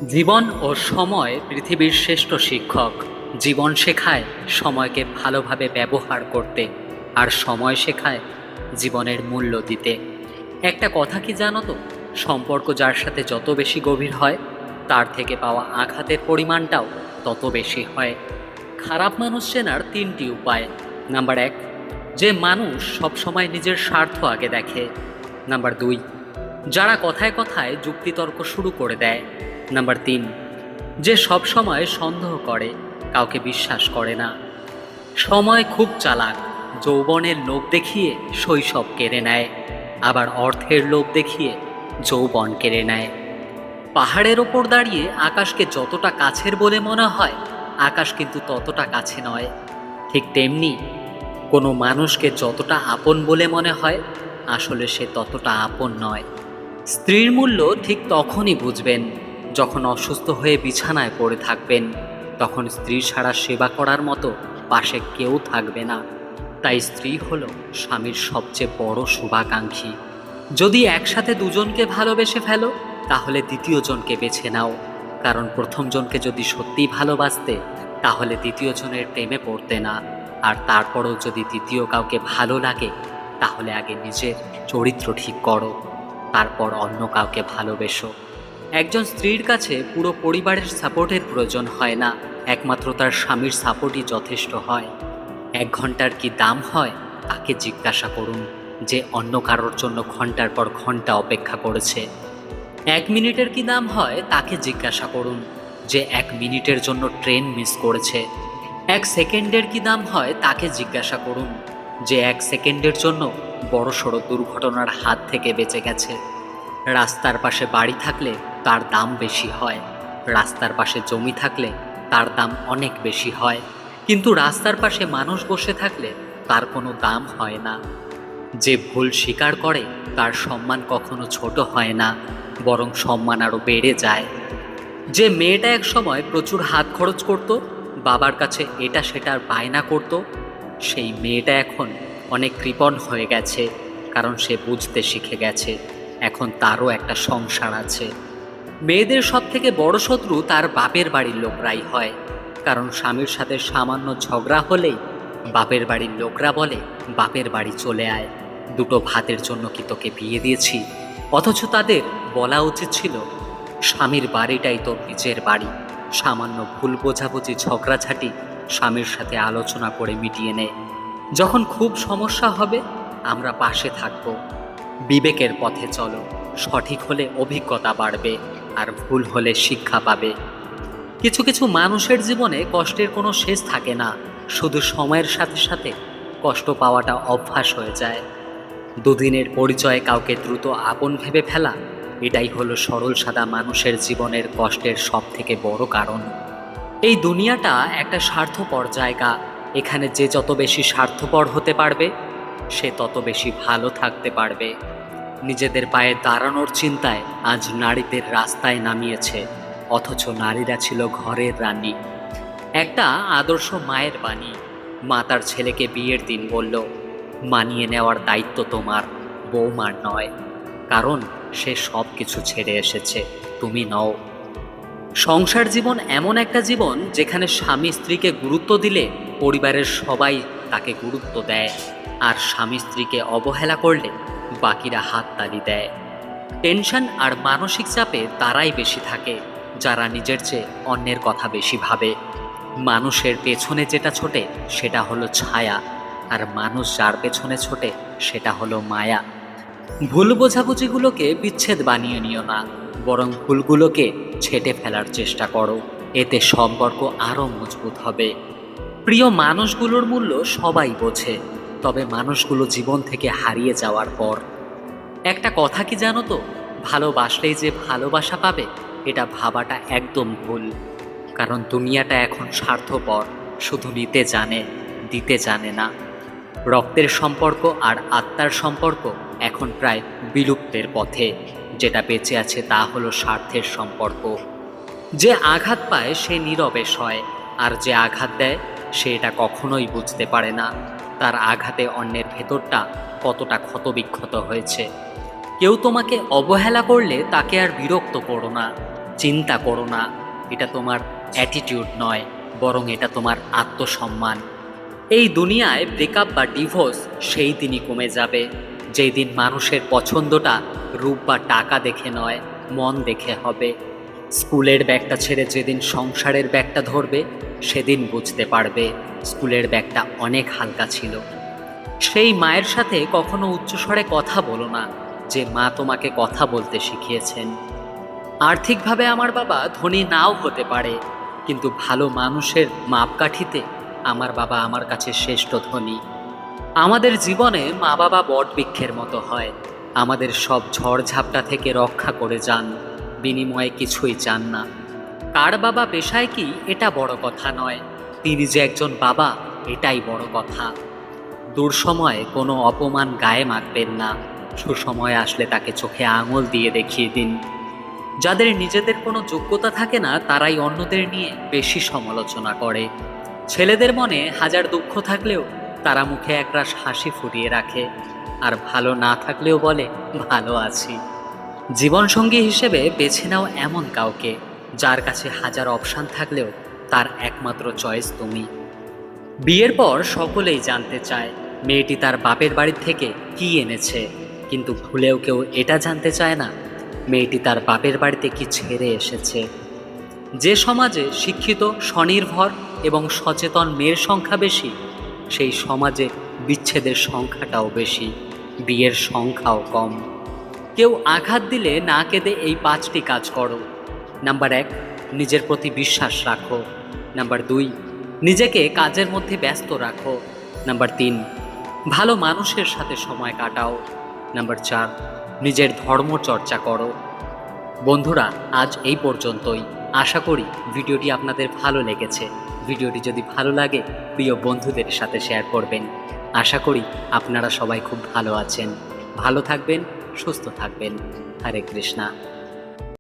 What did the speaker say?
জীবন ও সময় পৃথিবীর শ্রেষ্ঠ শিক্ষক। জীবন শেখায় সময়কে ভালোভাবে ব্যবহার করতে, আর সময় শেখায় জীবনের মূল্য দিতে। একটা কথা কি জানো তো, সম্পর্ক যার সাথে যত বেশি গভীর হয়, তার থেকে পাওয়া আঘাতের পরিমাণটাও তত বেশি হয়। খারাপ মানুষ চেনার তিনটি উপায়। নাম্বার এক, যে মানুষ সবসময় নিজের স্বার্থ আগে দেখে। নাম্বার দুই, যারা কথায় কথায় যুক্তিতর্ক শুরু করে দেয়। নাম্বার তিন, যে সব সময় সন্দেহ করে, কাউকে বিশ্বাস করে না। সময় খুব চালাক। যৌবনের লোভ দেখিয়ে শৈশব কেড়ে নেয়, আবার অর্থের লোভ দেখিয়ে যৌবন কেড়ে নেয়। পাহাড়ের ওপর দাঁড়িয়ে আকাশকে যতটা কাছের বলে মনে হয়, আকাশ কিন্তু ততটা কাছে নয়। ঠিক তেমনি কোনো মানুষকে যতটা আপন বলে মনে হয়, আসলে সে ততটা আপন নয়। স্ত্রীর মূল্য ঠিক তখনই বুঝবেন, যখন অসুস্থ হয়ে বিছানায় পড়ে থাকবেন। তখন স্ত্রী ছাড়া সেবা করার মতো পাশে কেউ থাকবে না। তাই স্ত্রী হলো স্বামীর সবচেয়ে বড় শুভাকাঙ্ক্ষী। যদি একসাথে দুজনকে ভালোবেসে ফেলো, তাহলে দ্বিতীয় জনকে বেছে নাও। কারণ প্রথম জনকে যদি সত্যিই ভালোবাসতে, তাহলে দ্বিতীয় জনের প্রেমে পড়তে না। আর তারপরও যদি তৃতীয় কাউকে ভালো লাগে, তাহলে আগে নিজের চরিত্র ঠিক করো, তারপর অন্য কাউকে ভালোবেসো। একজন স্ত্রীর কাছে পুরো পরিবারের সাপোর্টের প্রয়োজন হয় না, একমাত্র তার স্বামীর সাপোর্টই যথেষ্ট হয়। 1 ঘন্টার কি দাম হয়, তাকে জিজ্ঞাসা করুন, যে অন্য কারোর জন্য ঘন্টার পর ঘন্টা অপেক্ষা করেছে। 1 মিনিটের কি দাম হয়, তাকে জিজ্ঞাসা করুন, যে 1 মিনিটের জন্য ট্রেন মিস করেছে। 1 সেকেন্ডের কি দাম হয়, তাকে জিজ্ঞাসা করুন, যে 1 সেকেন্ডের জন্য বড়সড় দুর্ঘটনার হাত থেকে বেঁচে গেছে। রাস্তার পাশে বাড়ি থাকলে তার দাম বেশি হয়, রাস্তার পাশে জমি থাকলে তার দাম অনেক বেশি হয়, কিন্তু রাস্তার পাশে মানুষ বসে থাকলে তার কোনো দাম হয় না। যে ভুল স্বীকার করে, তার সম্মান কখনো ছোট হয় না, বরং সম্মান আরও বেড়ে যায়। যে মেয়েটা এক সময় প্রচুর হাত খরচ করত, বাবার কাছে এটা সেটার বায়না করত, সেই মেয়েটা এখন অনেক কৃপণ হয়ে গেছে, কারণ সে বুঝতে শিখে গেছে এখন তারও একটা সংসার আছে। মেয়েদের সব থেকে বড় শত্রু তার বাপের বাড়ির লোকরাই হয়, কারণ স্বামীর সাথে সামান্য ঝগড়া হলেই বাপের বাড়ির লোকরা বলে, বাপের বাড়ি চলে আয়, দুটো ভাতের জন্য কি তোকে বিয়ে দিয়েছি। অথচ তাদের বলা উচিত ছিল, স্বামীর বাড়িটাই তোর নিজের বাড়ি। সামান্য ভুল বোঝাবুঝি ঝগড়াঝাটি স্বামীর সাথে আলোচনা করে মিটিয়ে নে। যখন খুব সমস্যা হবে, আমরা পাশে থাকব। বিবেকের পথে চলো, সঠিক হলে অভিজ্ঞতা বাড়বে, আর ভুল হলে শিক্ষা পাবে। কিছু কিছু মানুষের জীবনে কষ্টের কোনো শেষ থাকে না, শুধু সময়ের সাথে সাথে কষ্ট পাওয়াটা অভ্যাস হয়ে যায়। দুদিনের পরিচয়ে কাউকে দ্রুত আপন ভেবে ফেলা, এটাই হলো সরল সাদা মানুষের জীবনের কষ্টের সব থেকে বড় কারণ। এই দুনিয়াটা একটা স্বার্থপর জায়গা। এখানে যে যত বেশি স্বার্থপর হতে পারবে, সে তত বেশি ভালো থাকতে পারবে। নিজেদের পায়ে দাঁড়ানোর চিন্তায় আজ নারীদের রাস্তায় নামিয়েছে, অথচ নারীরা ছিল ঘরের রানী। একটা আদর্শ মায়ের বাণী। মা তার ছেলেকে বিয়ের দিন বলল, মানিয়ে নেওয়ার দায়িত্ব তোমার, বৌমার নয়, কারণ সে সব কিছু ছেড়ে এসেছে, তুমি নও। সংসার জীবন এমন একটা জীবন, যেখানে স্বামী স্ত্রীকে গুরুত্ব দিলে পরিবারের সবাই তাকে গুরুত্ব দেয়, আর স্বামী স্ত্রীকে অবহেলা করলে বাকিরা হাততালি দেয়। টেনশন আর মানসিক চাপে তারাই বেশি থাকে, যারা নিজের চেয়ে অন্যের কথা বেশি ভাবে। মানুষের পেছনে যেটা ছোটে, সেটা হলো ছায়া, আর মানুষ যার পেছনে ছোটে, সেটা হলো মায়া। ভুল বোঝাবুঝিগুলোকে বিচ্ছেদ বানিয়ে নিও না, বরং ভুলগুলোকে ছেঁটে ফেলার চেষ্টা করো, এতে সম্পর্ক আরও মজবুত হবে। প্রিয় মানুষগুলোর মূল্য সবাই বোঝে, তবে মানুষগুলো জীবন থেকে হারিয়ে যাওয়ার পর। একটা কথা কি জানো তো, ভালোবাসলেই যে ভালোবাসা পাবে, এটা ভাবাটা একদম ভুল। কারণ দুনিয়াটা এখন স্বার্থপর, শুধু নিতে জানে, দিতে জানে না। রক্তের সম্পর্ক আর আত্মার সম্পর্ক এখন প্রায় বিলুপ্তের পথে। যেটা বেঁচে আছে তা হলো স্বার্থের সম্পর্ক। যে আঘাত পায় সে নীরবে সয়, আর যে আঘাত দেয় সে এটা কখনোই বুঝতে পারে না, তার আঘাতে অন্যের ভেতরটা কতটা ক্ষতবিক্ষত হয়েছে। কেউ তোমাকে অবহেলা করলে তাকে আর বিরক্ত করো না, চিন্তা করো না, এটা তোমার অ্যাটিটিউড নয়, বরং এটা তোমার আত্মসম্মান। এই দুনিয়ায় ব্রেকআপ বা ডিভোর্স সেই দিনই কমে যাবে যেই দিন মানুষের পছন্দটা রূপ বা টাকা দেখে নয়, মন দেখে হবে। স্কুলের ব্যাগটা ছেড়ে যেদিন সংসারের ব্যাগটা ধরবে, সেদিন বুঝতে পারবে স্কুলের ব্যাগটা অনেক হালকা ছিল। সেই মায়ের সাথে কখনো উচ্চস্বরে কথা বলো না, যে মা তোমাকে কথা বলতে শিখিয়েছেন। আর্থিকভাবে আমার বাবা ধনী নাও হতে পারে, কিন্তু ভালো মানুষের মাপকাঠিতে আমার বাবা আমার কাছে শ্রেষ্ঠ ধনী। আমাদের জীবনে মা বাবা বটবৃক্ষের মতো হয়, আমাদের সব ঝড়ঝাপটা থেকে রক্ষা করে যান, বিনিময়ে কিছুই চান না। কার বাবা পেশায় কি এটা বড় কথা নয়, তিনি যে একজন বাবা এটাই বড় কথা। দুঃসময়ে কোনো অপমান গায়ে মাখবেন না, সুসময় আসলে তাকে চোখে আঙুল দিয়ে দেখিয়ে দিন। যাদের নিজেদের কোনো যোগ্যতা থাকে না, তারাই অন্যদের নিয়ে বেশি সমালোচনা করে। ছেলেদের মনে হাজার দুঃখ থাকলেও তারা মুখে একরাশ হাসি ফুটিয়ে রাখে, আর ভালো না থাকলেও বলে ভালো আছি। জীবনসঙ্গী হিসেবে বেছে নাও এমন কাউকে যার কাছে হাজার অপশান থাকলেও তার একমাত্র চয়েস তুমি। বিয়ের পর সকলেই জানতে চায় মেয়েটি তার বাপের বাড়ি থেকে কি এনেছে, কিন্তু ভুলেও কেউ এটা জানতে চায় না মেয়েটি তার বাপের বাড়িতে কি ছেড়ে এসেছে। যে সমাজে শিক্ষিত, স্বনির্ভর এবং সচেতন মেয়ের সংখ্যা বেশি, সেই সমাজে বিচ্ছেদের সংখ্যাটাও বেশি, বিয়ের সংখ্যাও কম। কেউ আঘাত দিলে না কেঁদে এই 5টি কাজ করো। নাম্বার 1, নিজের প্রতি বিশ্বাস রাখো। নাম্বার 2, নিজেকে কাজের মধ্যে ব্যস্ত রাখো। নাম্বার 3, ভালো মানুষের সাথে সময় কাটাও। নাম্বার 4, নিজের ধর্ম চর্চা করো। বন্ধুরা, আজ এই পর্যন্তই। আশা করি ভিডিওটি আপনাদের ভালো লেগেছে। ভিডিওটি যদি ভালো লাগে প্রিয় বন্ধুদের সাথে শেয়ার করবেন। আশা করি আপনারা সবাই খুব ভালো আছেন। ভালো থাকবেন, সুস্থ থাকবেন। হরে কৃষ্ণা।